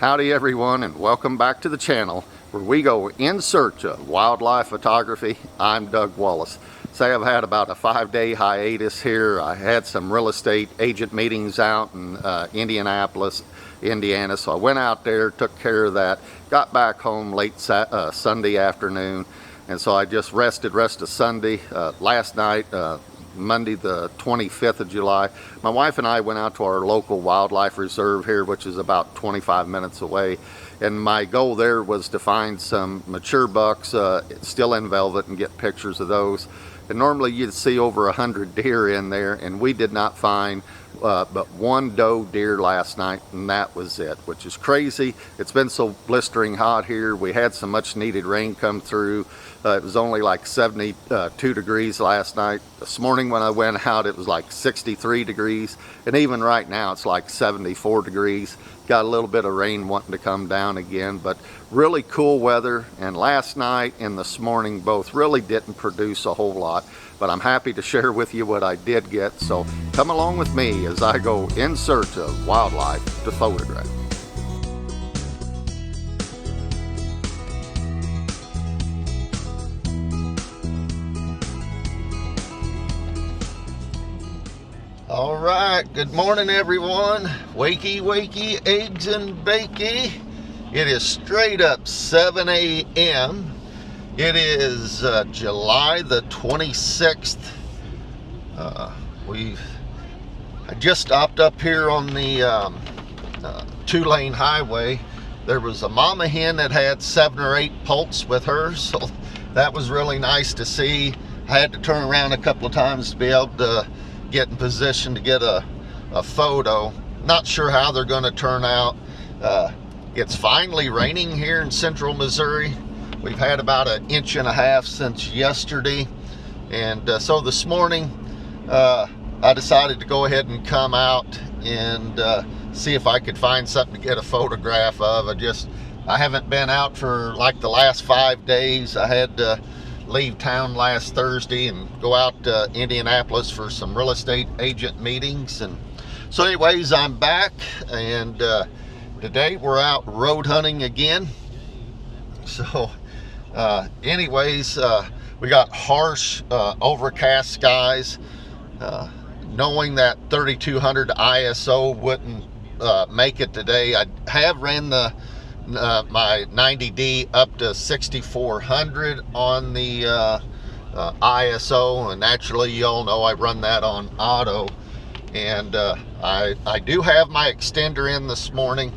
Howdy everyone, and welcome back to the channel where we go in search of wildlife photography. I'm Doug Wallace. Say I've had about a 5-day hiatus here. I had some real estate agent meetings out in Indianapolis, Indiana, so I went out there, took care of that, got back home late Sunday afternoon, and so I just rest of Sunday. Last night, Monday the 25th of July, my wife and I went out to our local wildlife reserve here, which is about 25 minutes away, and my goal there was to find some mature bucks still in velvet and get pictures of those. And normally you'd see over 100 deer in there, and we did not find but one doe deer last night, and that was it, which is crazy. It's been so blistering hot here. We had some much needed rain come through. It was only like 72 degrees last night. This morning when I went out, it was like 63 degrees, and even right now it's like 74 degrees. Got a little bit of rain wanting to come down again, but really cool weather. And last night and this morning both really didn't produce a whole lot, but I'm happy to share with you what I did get. So come along with me as I go in search of wildlife to photograph. All right, good morning everyone. Wakey, wakey, eggs and bakey. It is straight up 7 a.m. It is July the 26th. I just stopped up here on the 2-lane highway. There was a mama hen that had 7 or 8 poults with her, so that was really nice to see. I had to turn around a couple of times to be able to get in position to get a photo. Not sure how they're going to turn out. It's finally raining here in central Missouri. We've had about 1.5 inches since yesterday, and so this morning I decided to go ahead and come out and see if I could find something to get a photograph of. I haven't been out for like the last 5 days. I had to leave town last Thursday and go out to Indianapolis for some real estate agent meetings. And so anyways, I'm back, and today we're out road hunting again. So anyways, we got harsh overcast skies. Knowing that 3200 ISO wouldn't make it today, I have ran my 90D up to 6400 on the ISO, and naturally you all know I run that on auto. And I do have my extender in this morning,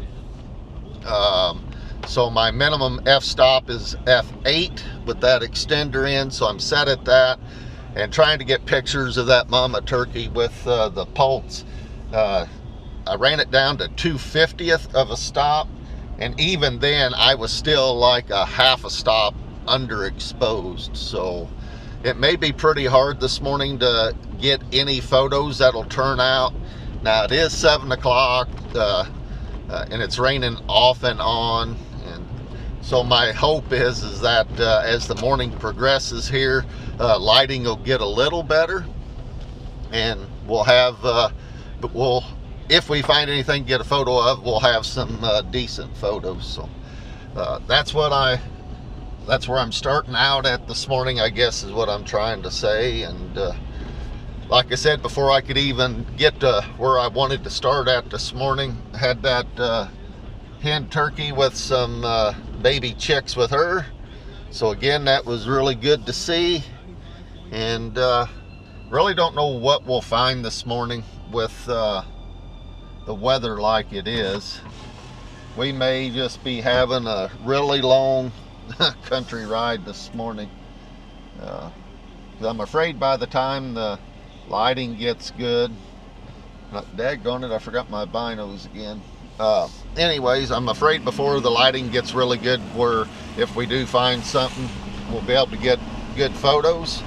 so my minimum f-stop is f8 with that extender in, so I'm set at that and trying to get pictures of that mama turkey with the poults. I ran it down to 2/50th of a stop, and even then I was still like a half a stop underexposed. So it may be pretty hard this morning to get any photos that'll turn out. Now it is 7 o'clock and it's raining off and on, and so my hope is that as the morning progresses here, lighting will get a little better, and we'll have if we find anything to get a photo of, we'll have some decent photos. So that's where I'm starting out at this morning, I guess is what I'm trying to say. And like I said, before I could even get to where I wanted to start at this morning, I had that hen turkey with some baby chicks with her. So again, that was really good to see. And really don't know what we'll find this morning with the weather like it is. We may just be having a really long country ride this morning. I'm afraid by the time the lighting gets good, daggone it, I forgot my binos again. Anyways, I'm afraid before the lighting gets really good, where if we do find something, we'll be able to get good photos.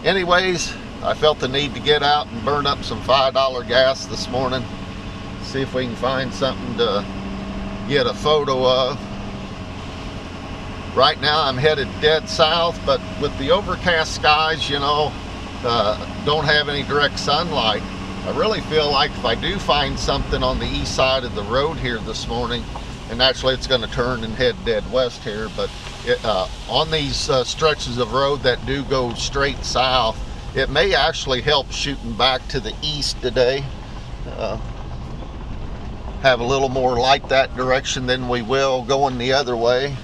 Anyways, I felt the need to get out and burn up some $5 gas this morning. See if we can find something to get a photo of. Right now I'm headed dead south, but with the overcast skies, you know, don't have any direct sunlight. I really feel like if I do find something on the east side of the road here this morning, and actually it's going to turn and head dead west here, but on these stretches of road that do go straight south, it may actually help shooting back to the east today. Have a little more light that direction than we will going the other way.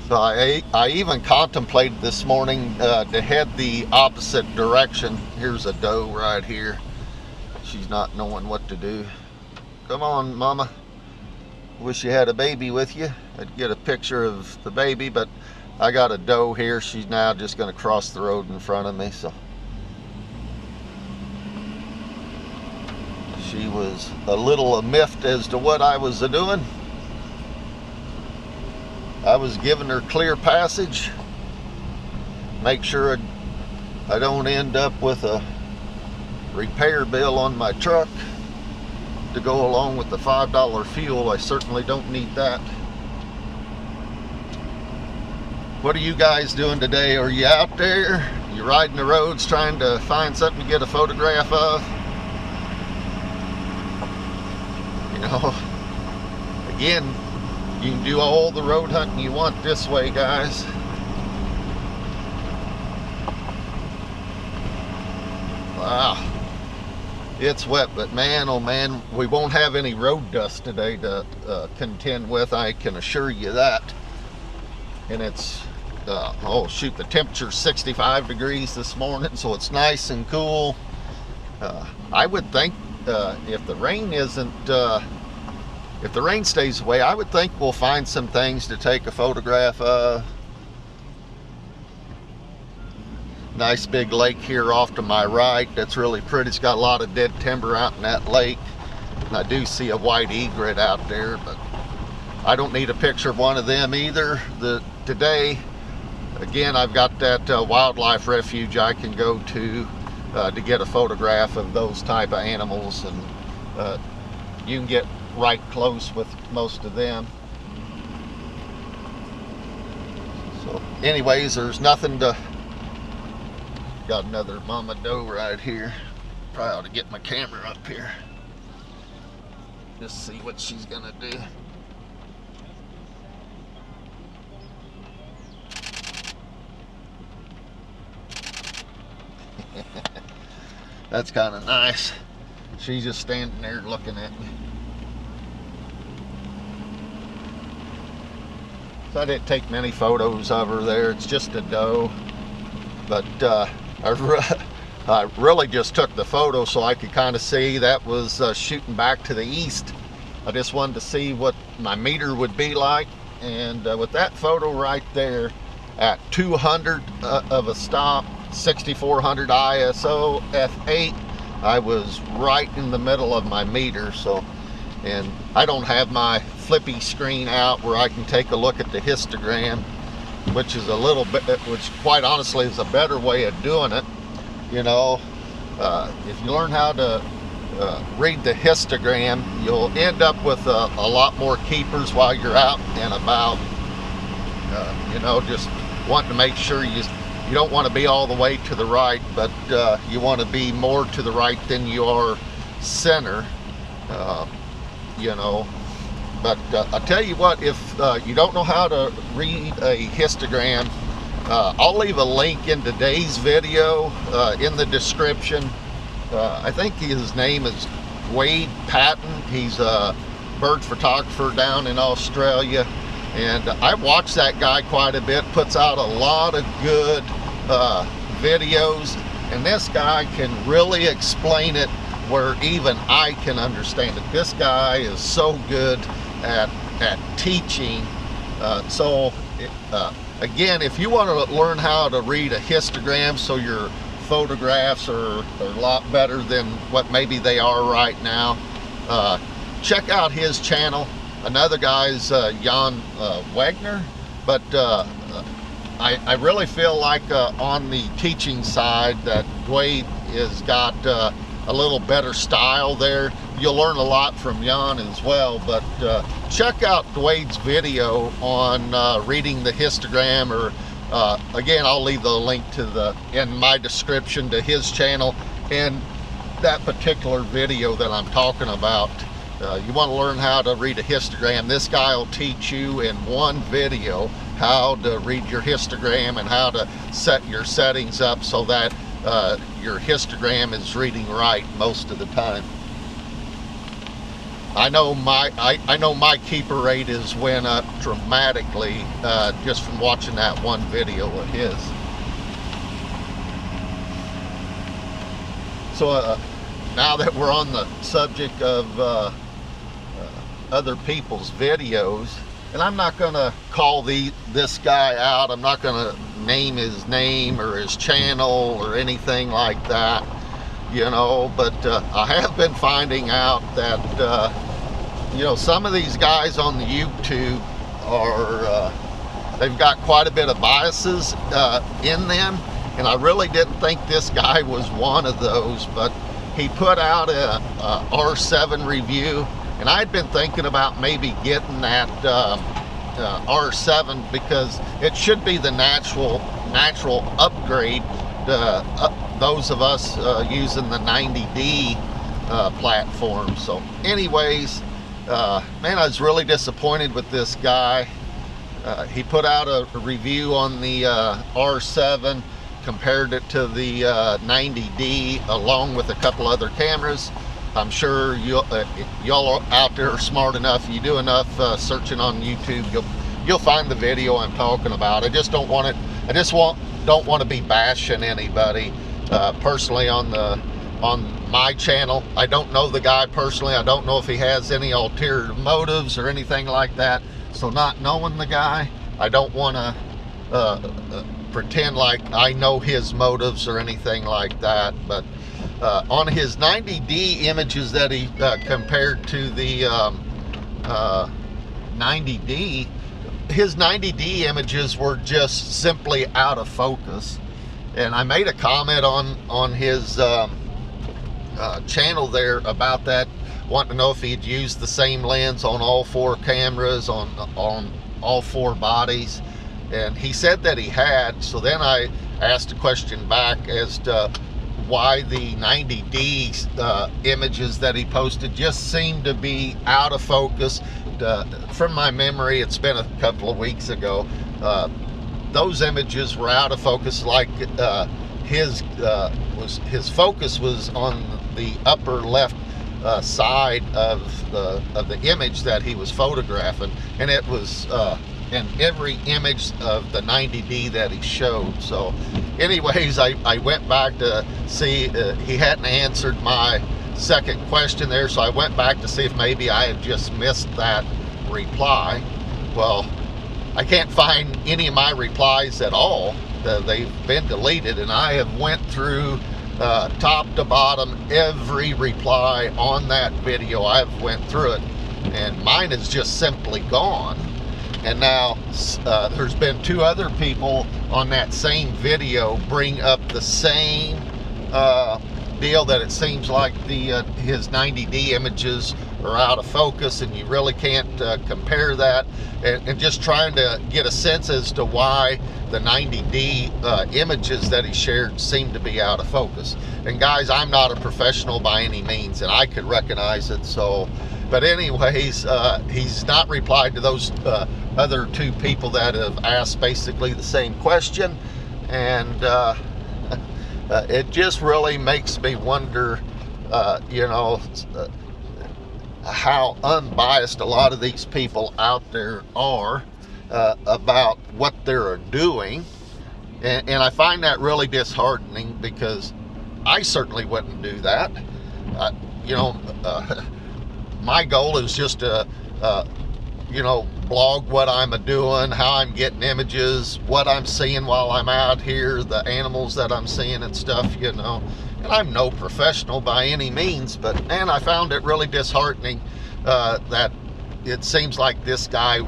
So I even contemplated this morning to head the opposite direction. Here's a doe right here. She's not knowing what to do. Come on, mama. Wish you had a baby with you. I'd get a picture of the baby, but I got a doe here. She's now just going to cross the road in front of me. So she was a little miffed as to what I was doing. I was giving her clear passage. Make sure I don't end up with a repair bill on my truck to go along with the $5 fuel. I certainly don't need that. What are you guys doing today? Are you out there? You riding the roads trying to find something to get a photograph of? You know, again, you can do all the road hunting you want this way, guys. Wow. It's wet, but man, oh man, we won't have any road dust today to contend with, I can assure you that. And it's, oh shoot, the temperature's 65 degrees this morning, so it's nice and cool. I would think if the rain stays away, I would think we'll find some things to take a photograph of. Nice big lake here off to my right. That's really pretty. It's got a lot of dead timber out in that lake. And I do see a white egret out there, but I don't need a picture of one of them either. Today, again, I've got that wildlife refuge I can go to get a photograph of those type of animals, and you can get right close with most of them. So anyways, there's nothing to... Got another mama doe right here. Probably ought to get my camera up here. Just see what she's gonna do. That's kind of nice. She's just standing there looking at me. So I didn't take many photos of her there. It's just a doe. But I really just took the photo so I could kind of see that was shooting back to the east. I just wanted to see what my meter would be like. And with that photo right there at 200 of a stop, 6400 ISO, f8, I was right in the middle of my meter. So, and I don't have my flippy screen out where I can take a look at the histogram, which is a little bit, which quite honestly is a better way of doing it. You know, if you learn how to read the histogram, you'll end up with a lot more keepers while you're out and about. You know, just wanting to make sure you don't want to be all the way to the right, but you want to be more to the right than you are center. You know. But I'll tell you what, if you don't know how to read a histogram, I'll leave a link in today's video in the description. I think his name is Duade Patons. He's a bird photographer down in Australia. And I watch that guy quite a bit, puts out a lot of good videos. And this guy can really explain it where even I can understand it. This guy is so good at teaching. Again, if you want to learn how to read a histogram so your photographs are a lot better than what maybe they are right now, check out his channel. Another guy's Jan Wagner, but I really feel like on the teaching side that Duade has got a little better style there. You'll learn a lot from Jan as well, but check out Duade's video on reading the histogram, or again, I'll leave the link to in my description to his channel. And that particular video that I'm talking about, you want to learn how to read a histogram, this guy will teach you in one video how to read your histogram and how to set your settings up so that your histogram is reading right most of the time. I know my keeper rate has went up dramatically just from watching that one video of his. So now that we're on the subject of other people's videos, and I'm not going to call this guy out, I'm not going to name his name or his channel or anything like that, you know, but I have been finding out that you know, some of these guys on the YouTube are they've got quite a bit of biases in them, and I really didn't think this guy was one of those, but he put out a R7 review, and I'd been thinking about maybe getting that R7 because it should be the natural upgrade. Those of us using the 90D platform. So anyways, man, I was really disappointed with this guy. He put out a review on the R7, compared it to the 90D along with a couple other cameras. I'm sure y'all out there are smart enough, you do enough searching on YouTube, you'll find the video I'm talking about. I just don't want to be bashing anybody personally on my channel. I don't know the guy personally. I don't know if he has any ulterior motives or anything like that. So not knowing the guy, I don't want to pretend like I know his motives or anything like that. But on his 90D images that he compared to the 90D, his 90D images were just simply out of focus. And I made a comment on his channel there about that, wanting to know if he'd used the same lens on all four cameras, on all four bodies, and he said that he had. So then I asked a question back as to why the 90D images that he posted just seemed to be out of focus. From my memory, it's been a couple of weeks ago, those images were out of focus, like his focus was on the upper left side of the image that he was photographing, and it was in every image of the 90D that he showed. So anyways, I went back to see, he hadn't answered my second question there, so I went back to see if maybe I had just missed that reply. Well, I can't find any of my replies at all. They've been deleted, and I have went through top to bottom every reply on that video. I've went through it, and mine is just simply gone. And now there's been two other people on that same video bring up the same deal, that it seems like his 90D images are out of focus, and you really can't compare that, and just trying to get a sense as to why the 90D images that he shared seem to be out of focus. And guys, I'm not a professional by any means, and I could recognize it. So, but anyways, he's not replied to those other two people that have asked basically the same question, and it just really makes me wonder, you know, how unbiased a lot of these people out there are about what they're doing, and I find that really disheartening, because I certainly wouldn't do that. You know, my goal is just to you know, blog what I'm doing, how I'm getting images, what I'm seeing while I'm out here, the animals that I'm seeing and stuff, you know. And I'm no professional by any means, but man, I found it really disheartening that it seems like this guy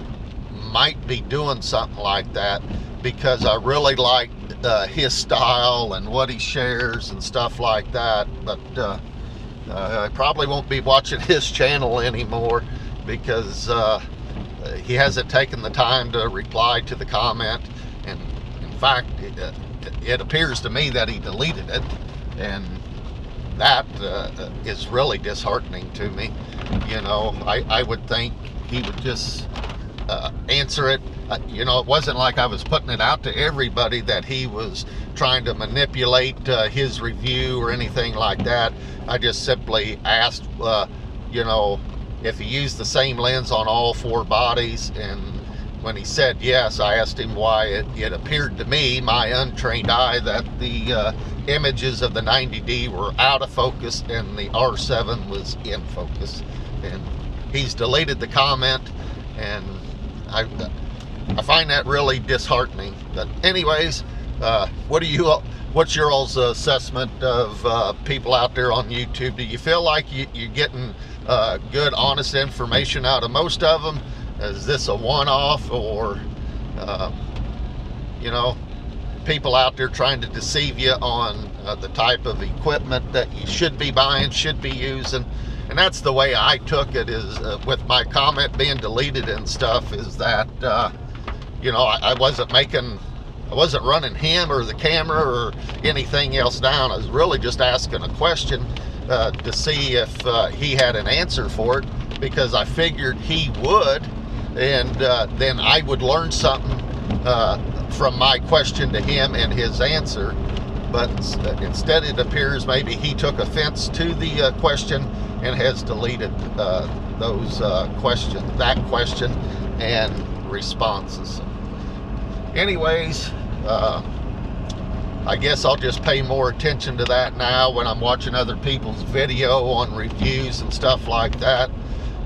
might be doing something like that, because I really like his style and what he shares and stuff like that. But I probably won't be watching his channel anymore, because he hasn't taken the time to reply to the comment, and in fact it appears to me that he deleted it. And that is really disheartening to me. You know, I would think he would just answer it. You know, it wasn't like I was putting it out to everybody that he was trying to manipulate his review or anything like that. I just simply asked, you know, if he used the same lens on all 4 bodies, and when he said yes, I asked him why it appeared to me, my untrained eye, that the images of the 90D were out of focus and the R7 was in focus. And he's deleted the comment, and I find that really disheartening. But anyways, what's your all's assessment of people out there on YouTube? Do you feel like you're getting good, honest information out of most of them? Is this a one-off, or you know, people out there trying to deceive you on the type of equipment that you should be buying, should be using? And that's the way I took it, is with my comment being deleted and stuff, is that you know, I wasn't running him or the camera or anything else down. I was really just asking a question to see if he had an answer for it, because I figured he would, and then I would learn something from my question to him and his answer. But instead, it appears maybe he took offense to the question and has deleted that question and responses. Anyways, I guess I'll just pay more attention to that now when I'm watching other people's video on reviews and stuff like that.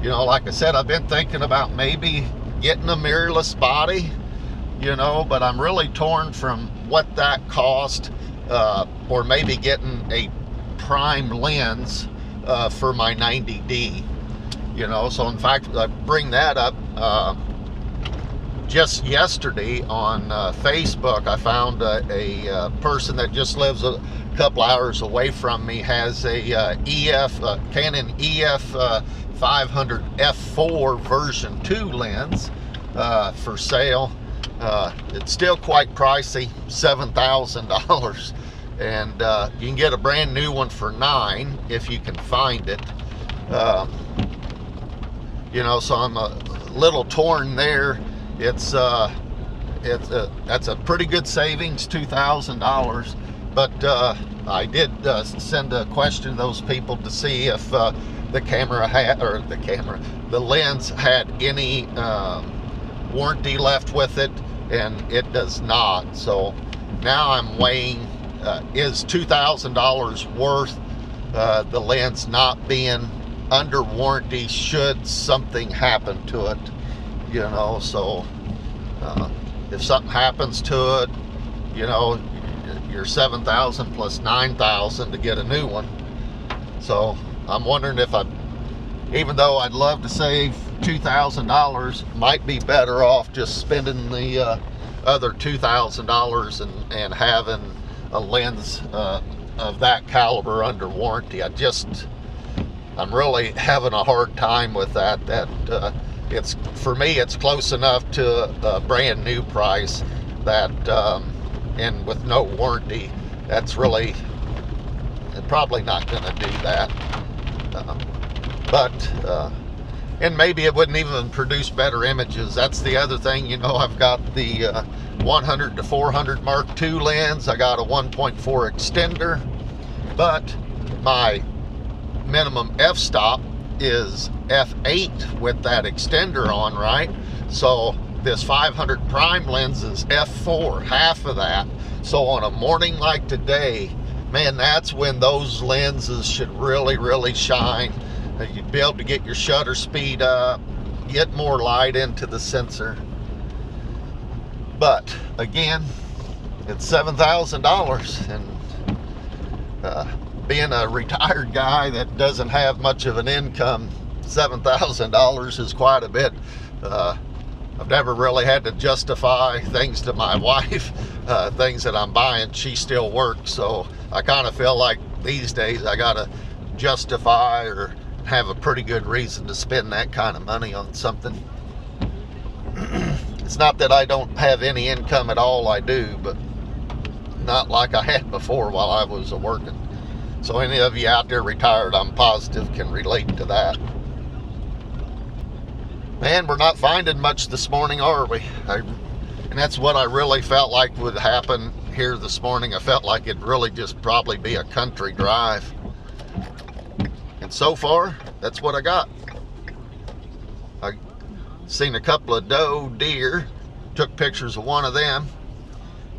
You know, like I said, I've been thinking about maybe getting a mirrorless body, you know, but I'm really torn from what that cost, or maybe getting a prime lens for my 90D, you know. So in fact, I bring that up, just yesterday on Facebook, I found a person that just lives a couple hours away from me, has a Canon EF 500 f4 version 2 lens for sale. It's still quite pricey, $7,000, and you can get a brand new one for $9,000 if you can find it. You know, so I'm a little torn there. That's a pretty good savings, $2,000. But I did send a question to those people to see if the lens had any warranty left with it, and it does not. So now I'm weighing, is $2,000 worth the lens not being under warranty should something happen to it, you know? So if something happens to it, you know, you're $7,000 plus $9,000 to get a new one. So I'm wondering if even though I'd love to save $2,000, might be better off just spending the other $2,000 and having a lens of that caliber under warranty. I'm really having a hard time with that. It's, for me, it's close enough to a brand new price that, and with no warranty, that's really probably not going to do that. And maybe it wouldn't even produce better images. That's the other thing, you know. I've got the 100 to 400 Mark II lens. I got a 1.4 extender, but my minimum f-stop is f8 with that extender on, right? So this 500 prime lens is f4, half of that. So on a morning like today, man, that's when those lenses should really, really shine. You'd be able to get your shutter speed up, get more light into the sensor. But again, it's $7,000, and being a retired guy that doesn't have much of an income, $7,000 is quite a bit. I've never really had to justify things to my wife, things that I'm buying. She still works, so I kind of feel like these days I gotta justify or have a pretty good reason to spend that kind of money on something. It's not that I don't have any income at all, I do, but not like I had before while I was working. So any of you out there retired, I'm positive, can relate to that. Man, we're not finding much this morning, are we? And that's what I really felt like would happen here this morning. I felt like it'd really just probably be a country drive. And so far, that's what I got. I seen a couple of doe deer, took pictures of one of them,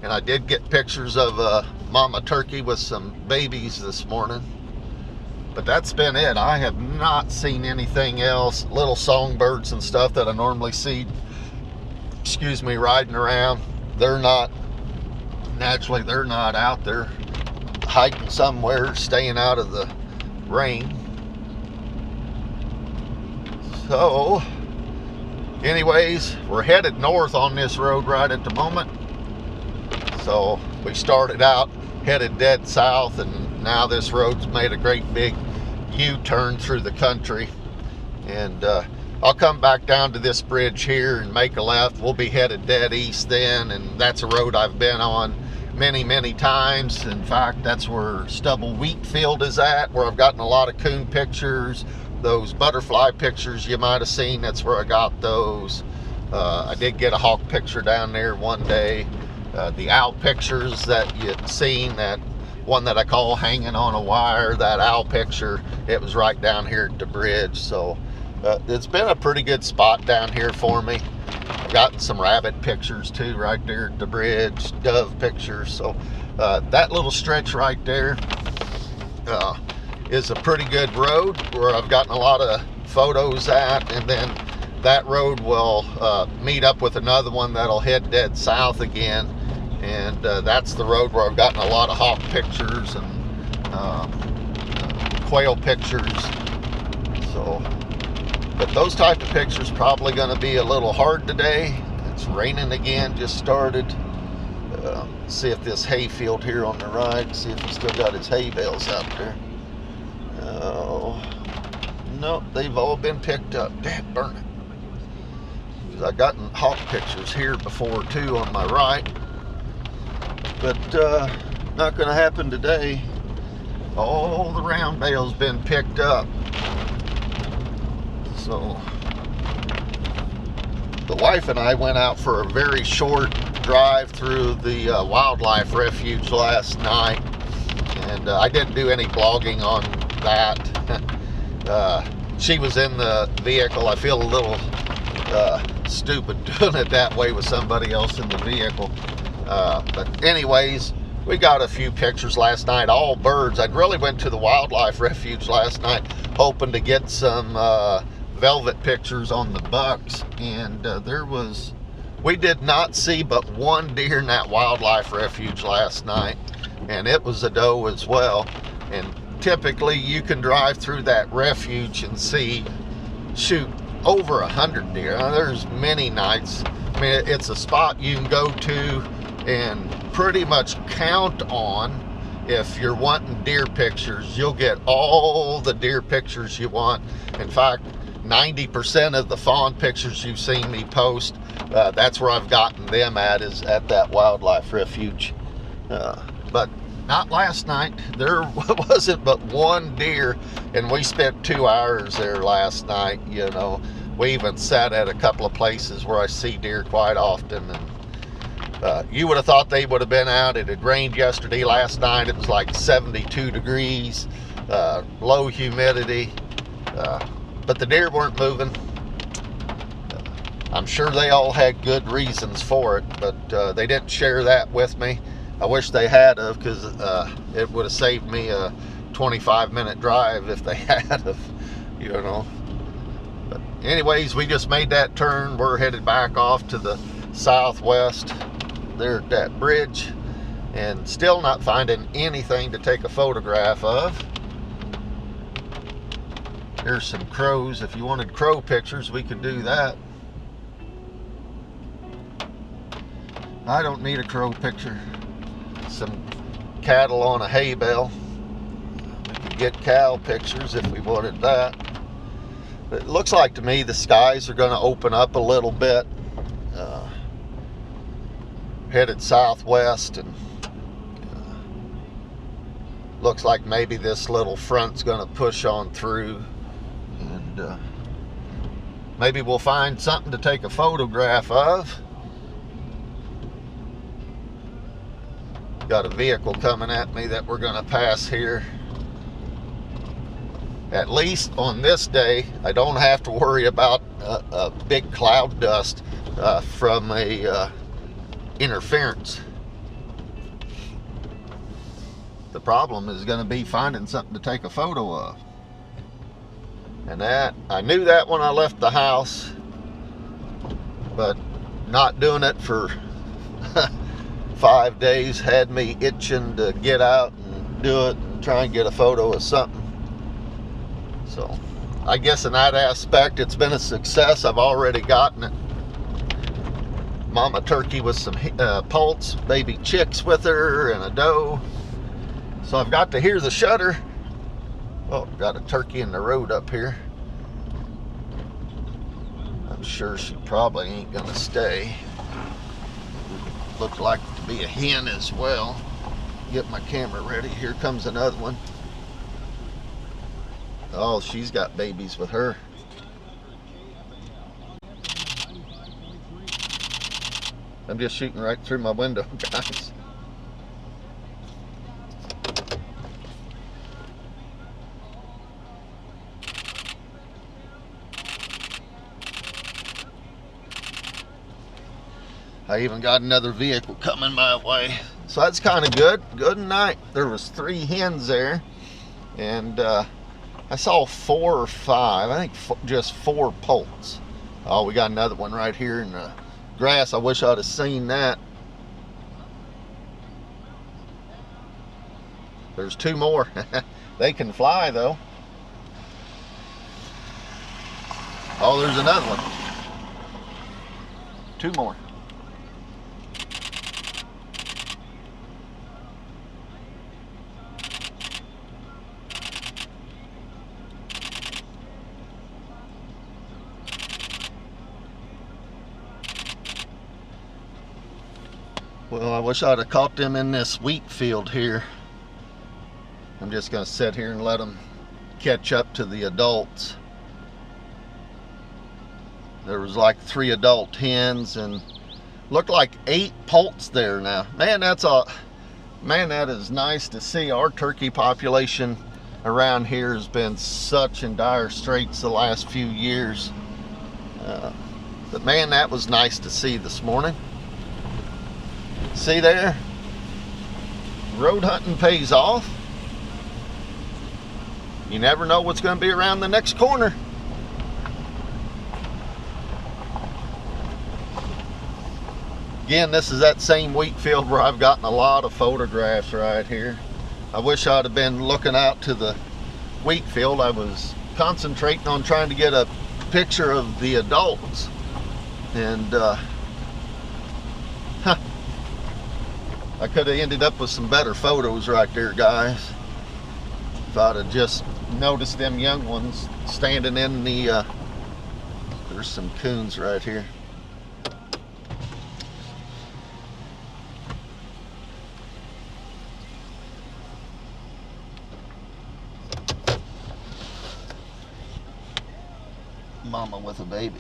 and I did get pictures of a mama turkey with some babies this morning. But that's been it. I have not seen anything else. Little songbirds and stuff that I normally see, excuse me, riding around. They're not, naturally, they're not out there hiding somewhere, staying out of the rain. So, anyways, we're headed north on this road right at the moment. So, we started out headed dead south, and now this road's made a great big U-turn through the country. And I'll come back down to this bridge here and make a left. We'll be headed dead east then, and that's a road I've been on many times. In fact, that's where Stubble Wheat Field is at, where I've gotten a lot of coon pictures. Those butterfly pictures you might have seen, that's where I got those. I did get a hawk picture down there one day. The owl pictures that you've seen, that one that I call hanging on a wire, that owl picture, it was right down here at the bridge. So it's been a pretty good spot down here for me. I've gotten some rabbit pictures too right there at the bridge, dove pictures. So that little stretch right there is a pretty good road where I've gotten a lot of photos at, and then that road will meet up with another one that'll head dead south again. And that's the road where I've gotten a lot of hawk pictures and quail pictures. So, but those type of pictures probably going to be a little hard today. It's raining again, just started. See if this hay field here on the right, see if he's still got his hay bales out there. Oh, no, they've all been picked up. Dad burn it. Because I've gotten hawk pictures here before too on my right. But not going to happen today. All the round bale's been picked up. So the wife and I went out for a very short drive through the wildlife refuge last night, and I didn't do any blogging on that. She was in the vehicle. I feel a little stupid doing it that way with somebody else in the vehicle. But anyways, we got a few pictures last night, all birds. I really went to the wildlife refuge last night hoping to get some velvet pictures on the bucks, and we did not see but one deer in that wildlife refuge last night, and it was a doe as well. And typically you can drive through that refuge and see, shoot, over 100 deer. Now, there's many nights. I mean, it's a spot you can go to and pretty much count on. If you're wanting deer pictures, you'll get all the deer pictures you want. In fact, 90% of the fawn pictures you've seen me post, that's where I've gotten them at, is at that wildlife refuge. But not last night. There wasn't but one deer, and we spent 2 hours there last night. You know, we even sat at a couple of places where I see deer quite often, and you would have thought they would have been out. It had rained yesterday. Last night it was like 72 degrees, low humidity, but the deer weren't moving. I'm sure they all had good reasons for it, but they didn't share that with me. I wish they had of, because it would have saved me a 25-minute drive if they had of, you know. But anyways, we just made that turn. We're headed back off to the southwest there at that bridge, and still not finding anything to take a photograph of. Here's some crows. If you wanted crow pictures, we could do that. I don't need a crow picture. Some cattle on a hay bale. We could get cow pictures if we wanted that. But it looks like to me the skies are going to open up a little bit. Headed southwest, and looks like maybe this little front's gonna push on through, and maybe we'll find something to take a photograph of. Got a vehicle coming at me that we're gonna pass here. At least on this day, I don't have to worry about a big cloud dust from a interference. The problem is going to be finding something to take a photo of. And that, I knew that when I left the house, but not doing it for 5 days had me itching to get out and do it and try and get a photo of something. So I guess in that aspect it's been a success. I've already gotten it. Mama turkey with some poults, baby chicks with her, and a doe. So I've got to hear the shutter. Oh, got a turkey in the road up here. I'm sure she probably ain't gonna stay. Looked like to be a hen as well. Get my camera ready. Here comes another one. Oh, she's got babies with her. I'm just shooting right through my window, guys. I even got another vehicle coming my way. So that's kind of good. Good night. There was 3 hens there. And I saw 4 or 5. I think just 4 poults. Oh, we got another one right here in the grass. I wish I'd have seen that. There's 2 more. They can fly though. Oh, there's another one. 2 more. Well, I wish I'd have caught them in this wheat field here. I'm just going to sit here and let them catch up to the adults. There was like 3 adult hens and looked like 8 poults there now. Man, that is nice to see. Our turkey population around here has been such in dire straits the last few years. But man, that was nice to see this morning. See there? Road hunting pays off. You never know what's going to be around the next corner. Again, this is that same wheat field where I've gotten a lot of photographs right here. I wish I'd have been looking out to the wheat field. I was concentrating on trying to get a picture of the adults. And I could have ended up with some better photos right there, guys, if I'd have just noticed them young ones standing in the there's some coons right here. Mama with a baby.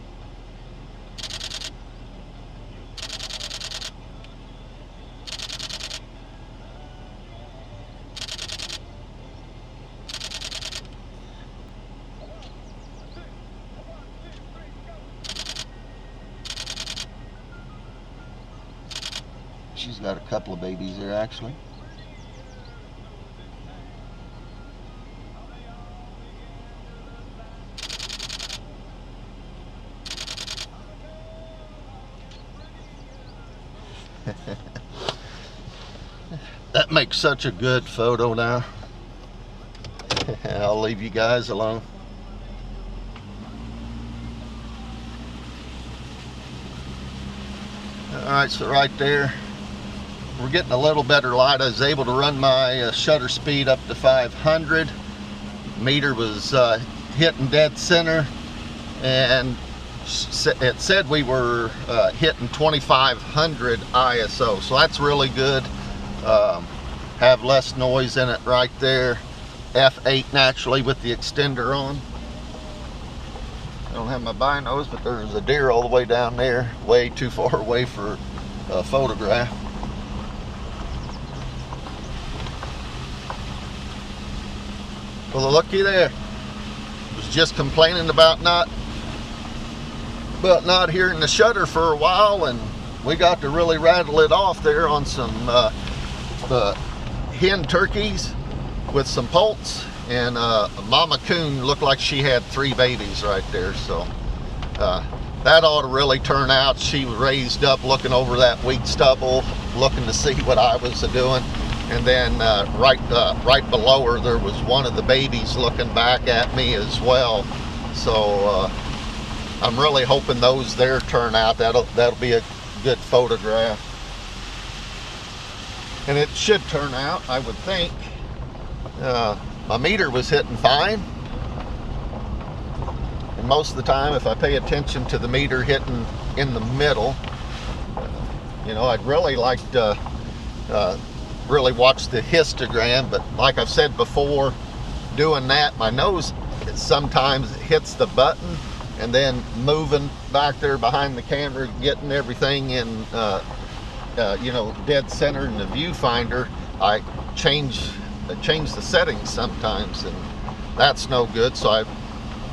She's got a couple of babies there, actually. That makes such a good photo now. I'll leave you guys alone. Alright, so right there, we're getting a little better light. I was able to run my shutter speed up to 500. Meter was hitting dead center, and it said we were hitting 2500 ISO, so that's really good. have less noise in it right there. F8 naturally with the extender on. I don't have my binos, but there's a deer all the way down there, way too far away for a photograph. Well, looky there. Was just complaining about not hearing the shutter for a while, and we got to really rattle it off there on some hen turkeys with some poults, and Mama Coon looked like she had 3 babies right there. So that ought to really turn out. She was raised up looking over that wheat stubble, looking to see what I was doing. And then right below her, there was one of the babies looking back at me as well. So I'm really hoping those there turn out. That'll be a good photograph. And it should turn out, I would think. My meter was hitting fine. And most of the time, if I pay attention to the meter hitting in the middle, you know, I'd really like to really watch the histogram, but like I've said before, doing that, my nose sometimes hits the button, and then moving back there behind the camera, getting everything in you know, dead center in the viewfinder, I change the settings sometimes, and that's no good. So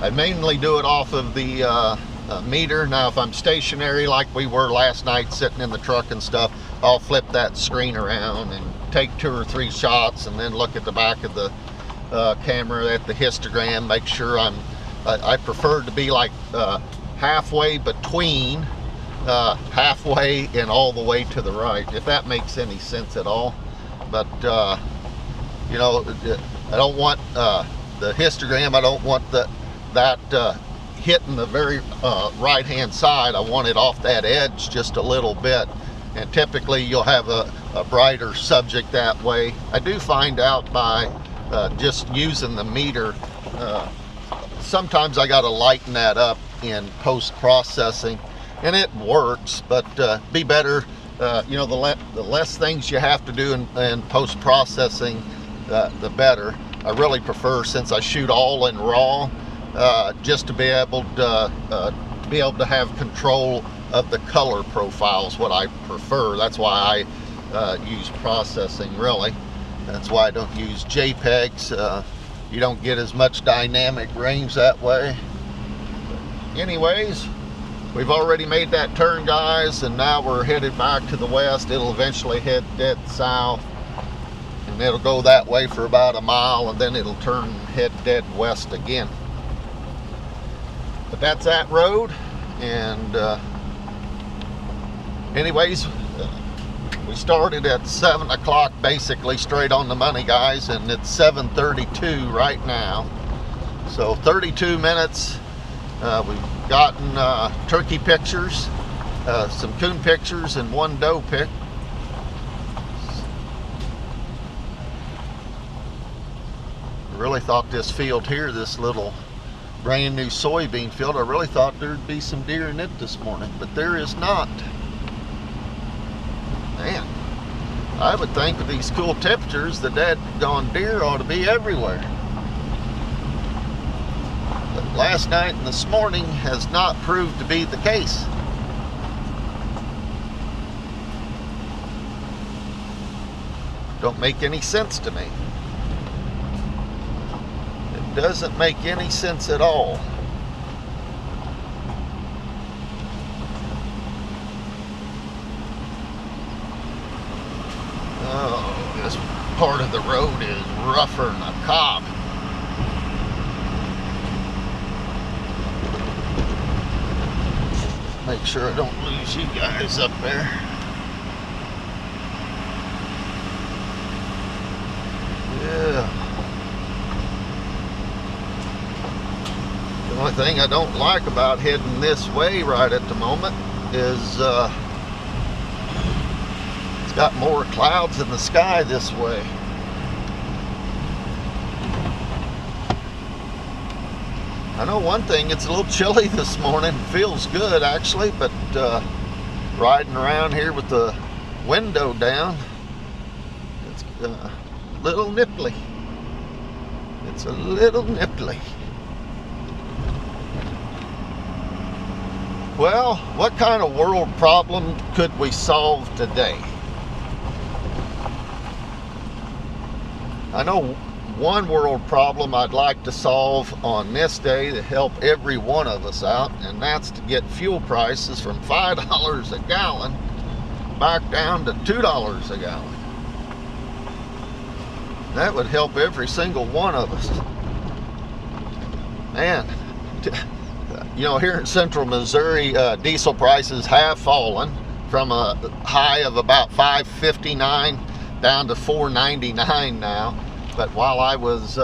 I mainly do it off of the meter. Now if I'm stationary like we were last night sitting in the truck and stuff, I'll flip that screen around and take 2 or 3 shots, and then look at the back of the camera at the histogram, make sure I prefer to be like halfway between halfway and all the way to the right, if that makes any sense at all. But you know, I don't want the histogram, I don't want that hitting the very right hand side. I want it off that edge just a little bit, and typically you'll have a brighter subject that way. I do find out by just using the meter, sometimes I got to lighten that up in post-processing, and it works, but be better, you know, the less things you have to do in post-processing, the better. I really prefer, since I shoot all in RAW, just to be able to have control of the color profiles, what I prefer. That's why I use processing, really. That's why I don't use JPEGs. You don't get as much dynamic range that way. But anyways, we've already made that turn, guys, and now we're headed back to the west. It'll eventually head dead south, and it'll go that way for about a mile, and then it'll turn and head dead west again. But that's that road. And anyways, we started at 7 o'clock, basically straight on the money, guys, and it's 7:32 right now. So 32 minutes. We've gotten turkey pictures, some coon pictures, and 1 doe pic. I really thought this field here, this little brand new soybean field, I really thought there'd be some deer in it this morning, but there is not. Man, I would think with these cool temperatures, the daggone deer ought to be everywhere. But last night and this morning has not proved to be the case. Don't make any sense to me. It doesn't make any sense at all. Oh, this part of the road is rougher than a cob. Make sure I don't lose you guys up there. Yeah. The only thing I don't like about heading this way right at the moment is it's got more clouds in the sky this way. I know one thing, it's a little chilly this morning. Feels good actually, but riding around here with the window down, little nipply. It's a little nipply. Well, what kind of world problem could we solve today? I know one world problem I'd like to solve on this day to help every one of us out, and that's to get fuel prices from $5 a gallon back down to $2 a gallon. That would help every single one of us. Man, you know, here in central Missouri, diesel prices have fallen from a high of about $5.59 down to $4.99 now. But while I was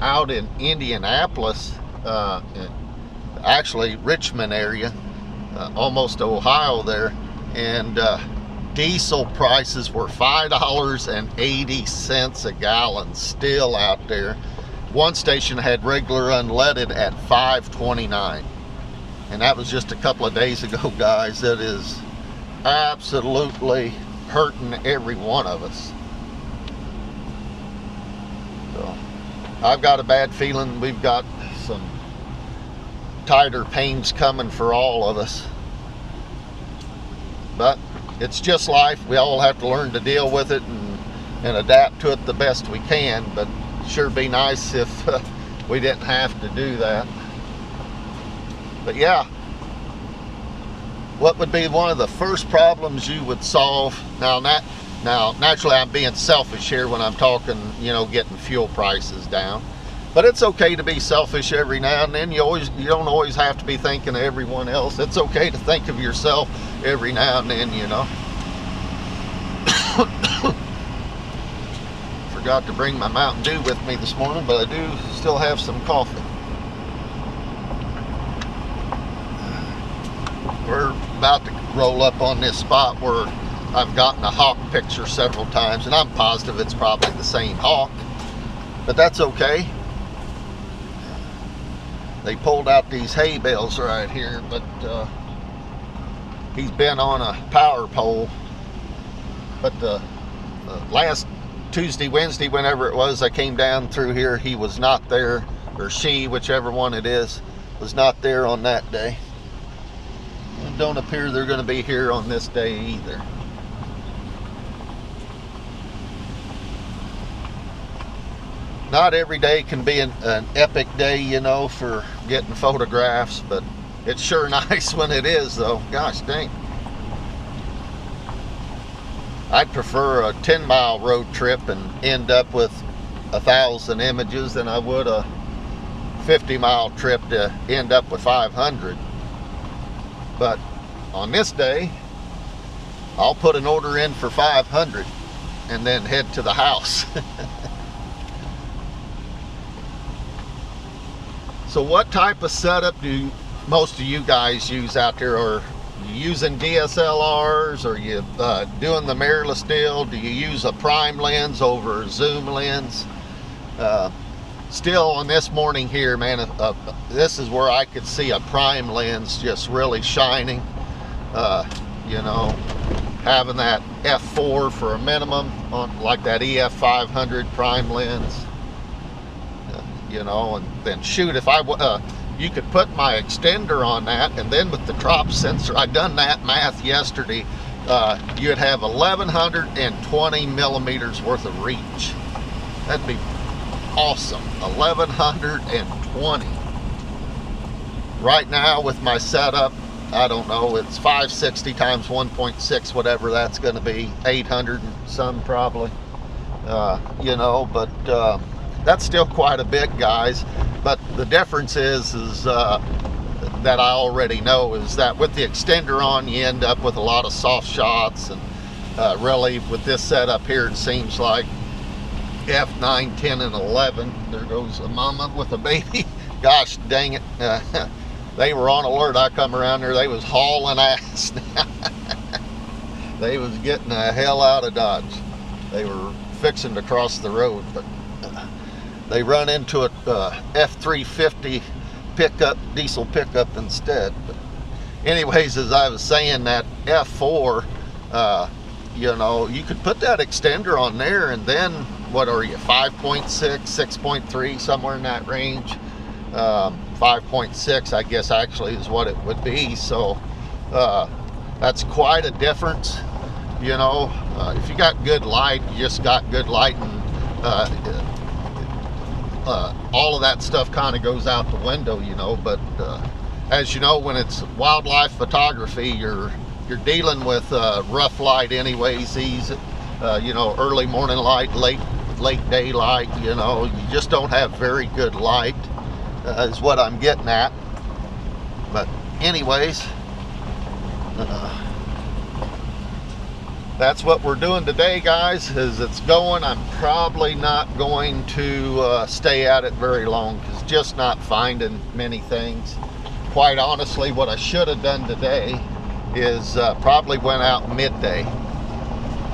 out in Indianapolis, actually Richmond area, almost Ohio there, and diesel prices were $5.80 a gallon still out there. One station had regular unleaded at $5.29, and that was just a couple of days ago, guys. That is absolutely hurting every one of us. So I've got a bad feeling we've got some tighter pains coming for all of us, but it's just life. We all have to learn to deal with it and adapt to it the best we can. But sure be nice if we didn't have to do that. But yeah, what would be one of the first problems you would solve? Now naturally I'm being selfish here when I'm talking, you know, getting fuel prices down. But it's okay to be selfish every now and then. You don't always have to be thinking of everyone else. It's okay to think of yourself every now and then, you know. Forgot to bring my Mountain Dew with me this morning, but I do still have some coffee. We're about to roll up on this spot where I've gotten a hawk picture several times, and I'm positive it's probably the same hawk, but that's okay. They pulled out these hay bales right here, but he's been on a power pole. But the last Tuesday, Wednesday, whenever it was, I came down through here, he was not there, or she, whichever one it is, was not there on that day. It don't appear they're going to be here on this day either. Not every day can be an epic day, you know, for getting photographs, but it's sure nice when it is, though. Gosh dang. I'd prefer a 10-mile road trip and end up with 1,000 images than I would a 50-mile trip to end up with 500. But on this day, I'll put an order in for 500 and then head to the house. So what type of setup do most of you guys use out there? Or you using DSLRs? Or you doing the mirrorless deal? Do you use a prime lens over a zoom lens? Still on this morning here, man, this is where I could see a prime lens just really shining. You know, having that f4 for a minimum on like that EF 500 prime lens. You know, and then shoot, if you could put my extender on that, and then with the drop sensor, I done that math yesterday, you'd have 1,120 millimeters worth of reach. That'd be awesome. 1,120. Right now with my setup, I don't know, it's 560 times 1.6, whatever that's going to be, 800 and some probably. You know, but that's still quite a bit, guys. But the difference is that I already know is that with the extender on, you end up with a lot of soft shots, and really with this setup here, it seems like F9, 10, and 11. There goes a mama with a baby. Gosh dang it. They were on alert. I come around there, they was hauling ass. They was getting the hell out of Dodge. They were fixing to cross the road, but they run into a F350 pickup, diesel pickup instead. But anyways, as I was saying, that F4, you know, you could put that extender on there, and then what are you, 5.6, 6.3, somewhere in that range. 5.6 I guess actually is what it would be. So that's quite a difference, you know. If you got good light, you just got good light, and all of that stuff kind of goes out the window, you know. But as you know, when it's wildlife photography, you're dealing with rough light anyways. These you know, early morning light, late daylight, you know, you just don't have very good light, is what I'm getting at. But anyways, that's what we're doing today, guys. As it's going, I'm probably not going to stay at it very long, because just not finding many things. Quite honestly, what I should have done today is probably went out midday,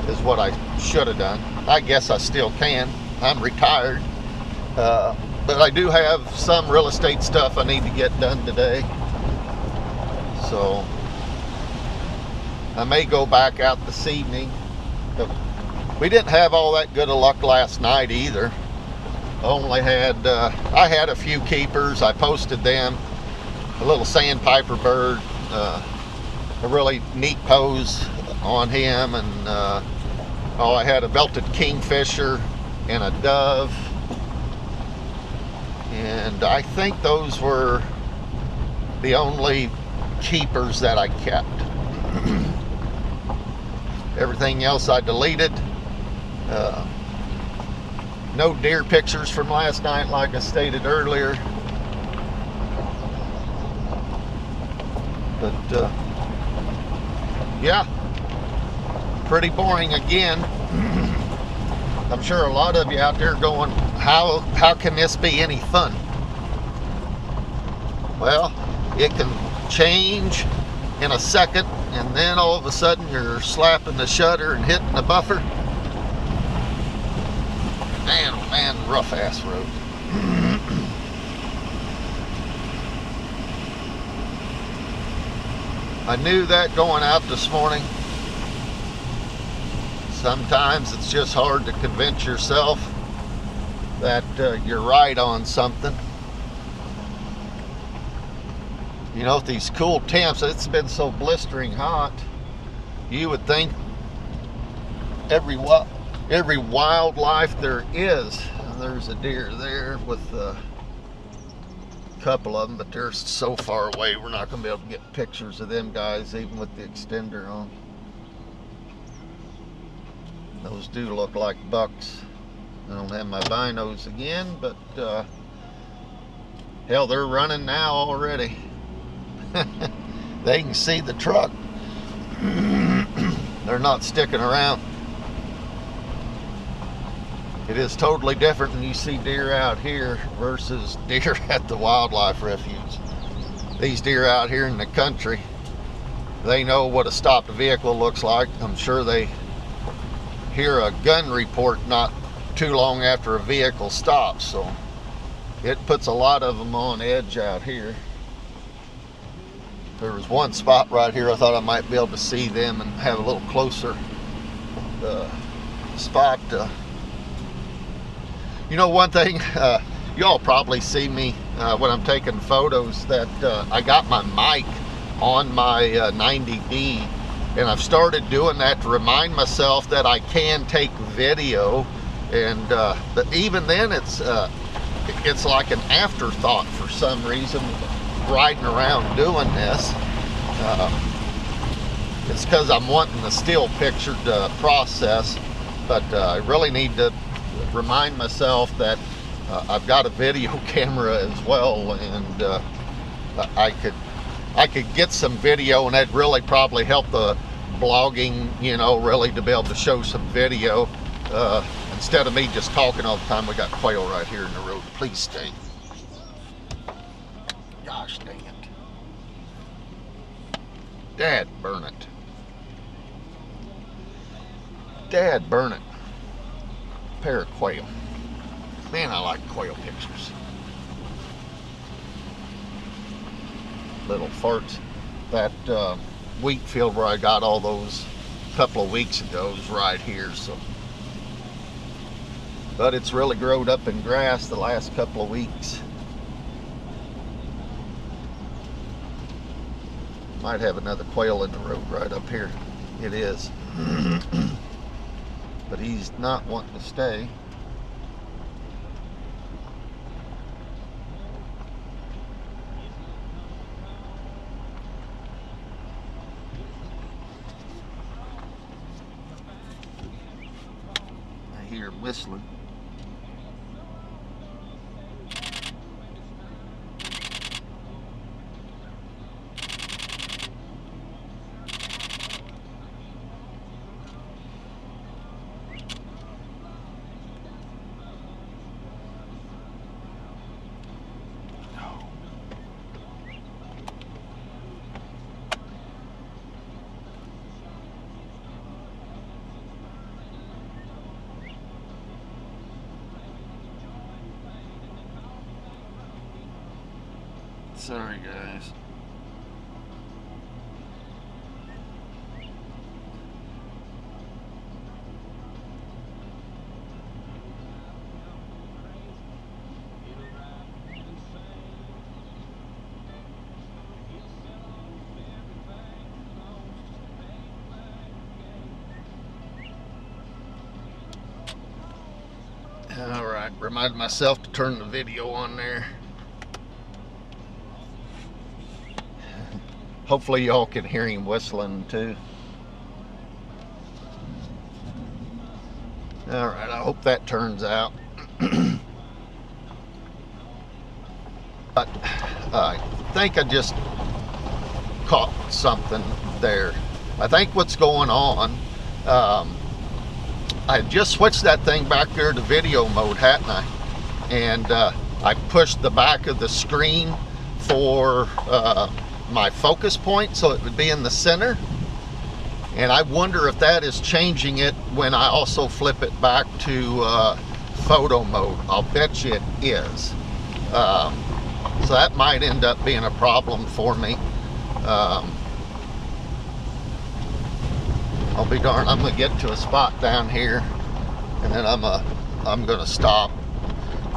is what I should have done. I guess I still can. I'm retired, but I do have some real estate stuff I need to get done today, so I may go back out this evening. We didn't have all that good of luck last night either. I had a few keepers. I posted them. A little sandpiper bird, a really neat pose on him, and I had a belted kingfisher and a dove, and I think those were the only keepers that I kept. Everything else I deleted. No deer pictures from last night, like I stated earlier. But yeah, pretty boring again. I'm sure a lot of you out there going, how can this be any fun? Well, it can change in a second, and then all of a sudden you're slapping the shutter and hitting the buffer. Man, oh man, rough ass road. I knew that going out this morning. Sometimes it's just hard to convince yourself that you're right on something. You know, with these cool temps, it's been so blistering hot, you would think every wildlife there is, and there's a deer there with a couple of them, but they're so far away we're not going to be able to get pictures of them guys even with the extender on. Those do look like bucks. I don't have my binos again, but hell, they're running now already. They can see the truck. They're not sticking around. It is totally different when you see deer out here versus deer at the wildlife refuge. These deer out here in the country, they know what a stopped vehicle looks like. I'm sure they hear a gun report not too long after a vehicle stops, so it puts a lot of them on edge out here. There was one spot right here I thought I might be able to see them and have a little closer spot. You know, one thing, y'all probably see me when I'm taking photos, that I got my mic on my 90D, and I've started doing that to remind myself that I can take video, and but even then it's like an afterthought for some reason, riding around doing this. It's because I'm wanting the still picture process, but I really need to remind myself that I've got a video camera as well, and I could get some video, and that'd really probably help the blogging, you know, really to be able to show some video instead of me just talking all the time. We got quail right here in the road. Please stay. Gosh dang it. Dad burn it. Dad burn it. Pair of quail. Man, I like quail pictures. Little farts. That wheat field where I got all those couple of weeks ago is right here. So, but it's really growed up in grass the last couple of weeks. Might have another quail in the road right up here. It is. But he's not wanting to stay. I hear him whistling. Sorry, guys. All right, remind myself to turn the video on there. Hopefully y'all can hear him whistling too. All right, I hope that turns out. But I think I just caught something there. I think what's going on, I just switched that thing back there to video mode, hadn't I? And I pushed the back of the screen for my focus point so it would be in the center, and I wonder if that is changing it when I also flip it back to photo mode. I'll bet you it is. So that might end up being a problem for me. I'll be darned, I'm gonna get to a spot down here and then I'm gonna stop.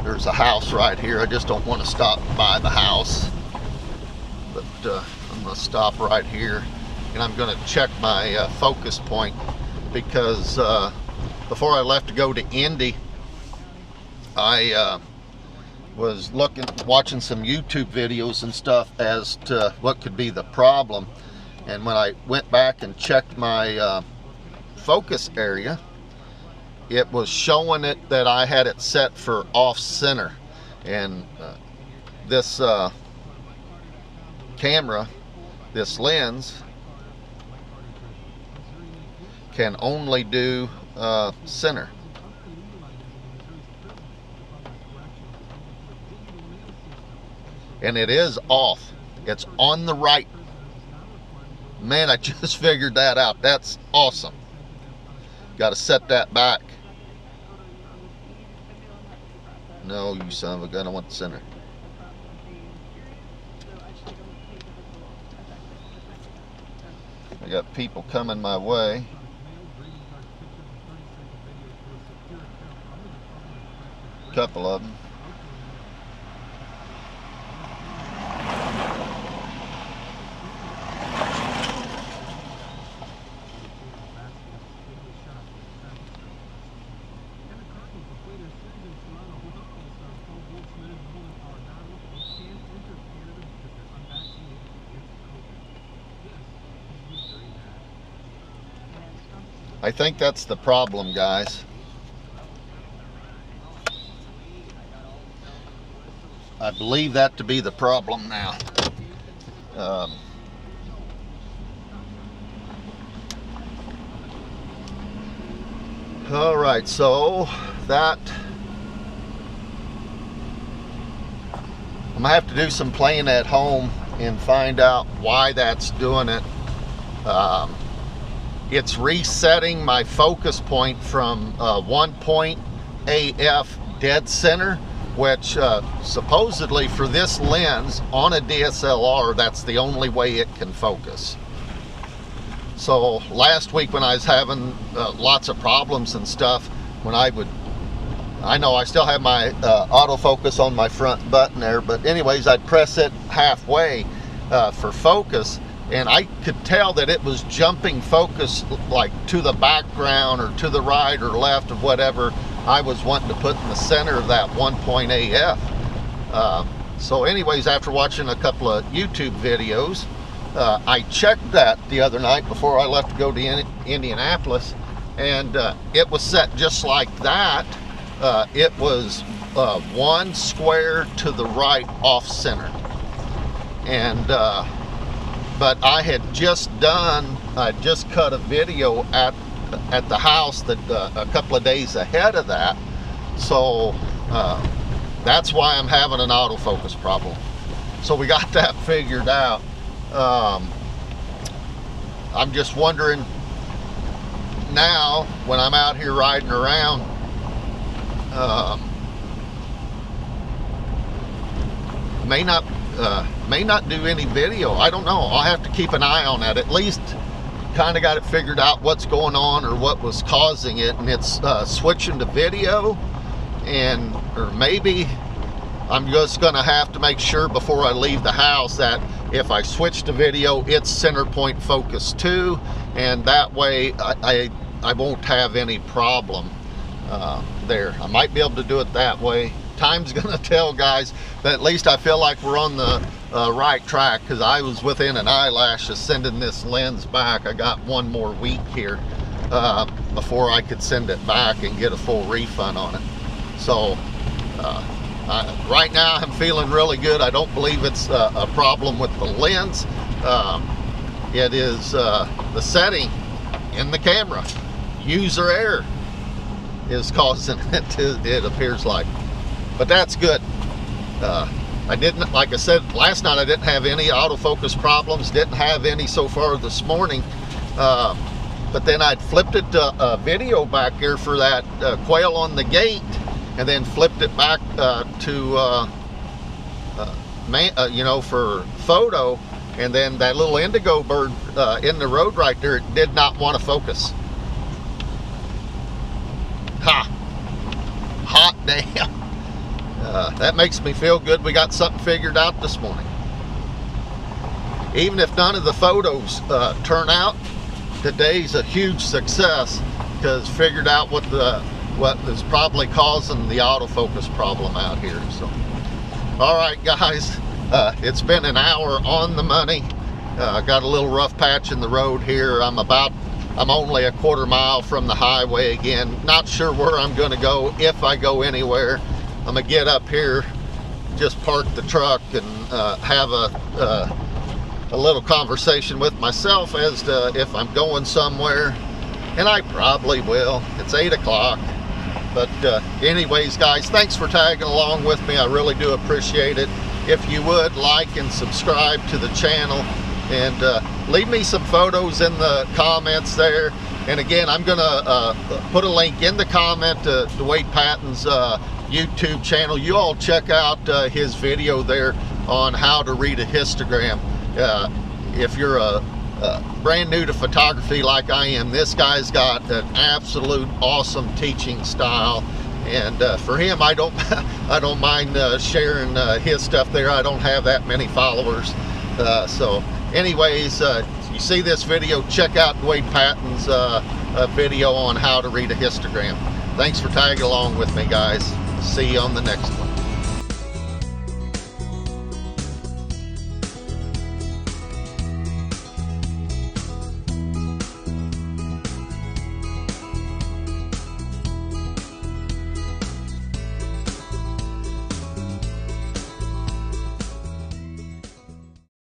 There's a house right here. I just don't want to stop by the house. But I'm going to stop right here and I'm going to check my focus point, because before I left to go to Indy, I was watching some YouTube videos and stuff as to what could be the problem. And when I went back and checked my focus area, it was showing it that I had it set for off center. And this camera, this lens, can only do center. And it is off. It's on the right. Man, I just figured that out. That's awesome. Got to set that back. No, you son of a gun, I want the center. I got people coming my way. A couple of them. I think that's the problem, guys. I believe that to be the problem now. All right, so that I'm gonna have to do some playing at home and find out why that's doing it. It's resetting my focus point from 1 point AF dead center, which supposedly for this lens on a DSLR, that's the only way it can focus. So last week when I was having lots of problems and stuff, when I know I still have my autofocus on my front button there, but anyways, I'd press it halfway for focus, and I could tell that it was jumping focus like to the background or to the right or left of whatever I was wanting to put in the center of that 1.8 f. So anyways, after watching a couple of YouTube videos, I checked that the other night before I left to go to Indianapolis, and it was set just like that. It was one square to the right off center, and but I had just cut a video at the house that a couple of days ahead of that, so that's why I'm having an autofocus problem. So we got that figured out. I'm just wondering now when I'm out here riding around, may not do any video. I don't know. I'll have to keep an eye on that. At least kind of got it figured out what's going on or what was causing it, and it's switching to video, or maybe I'm just gonna have to make sure before I leave the house that if I switch to video, it's center point focus too, and that way I won't have any problem there. I might be able to do it that way. Time's gonna tell, guys, but at least I feel like we're on the right track, because I was within an eyelash of sending this lens back. I got one more week here before I could send it back and get a full refund on it. So right now I'm feeling really good. I don't believe it's a problem with the lens. It is the setting in the camera. User error is causing it appears like. But that's good. I didn't, like I said last night, I didn't have any autofocus problems, didn't have any so far this morning. But then I'd flipped it to a video back here for that quail on the gate, and then flipped it back to you know, for photo, and then that little indigo bird in the road right there, it did not want to focus. Ha! Hot damn. That makes me feel good. We got something figured out this morning. Even if none of the photos turn out, today's a huge success, because figured out what is probably causing the autofocus problem out here. So, all right, guys, it's been an hour on the money. Got a little rough patch in the road here. I'm only a quarter mile from the highway again. Not sure where I'm going to go, if I go anywhere. I'm gonna get up here, just park the truck, and have a little conversation with myself as to if I'm going somewhere, and I probably will. It's 8 o'clock. But anyways, guys, thanks for tagging along with me. I really do appreciate it. If you would like and subscribe to the channel, and leave me some photos in the comments there. And again, I'm gonna put a link in the comment to Duade Patons YouTube channel. You all check out his video there on how to read a histogram. If you're brand new to photography like I am, this guy's got an absolute awesome teaching style, and for him, I don't mind sharing his stuff there. I don't have that many followers, so anyways, you see this video, check out Duade Patons' video on how to read a histogram. Thanks for tagging along with me, guys. See you on the next one.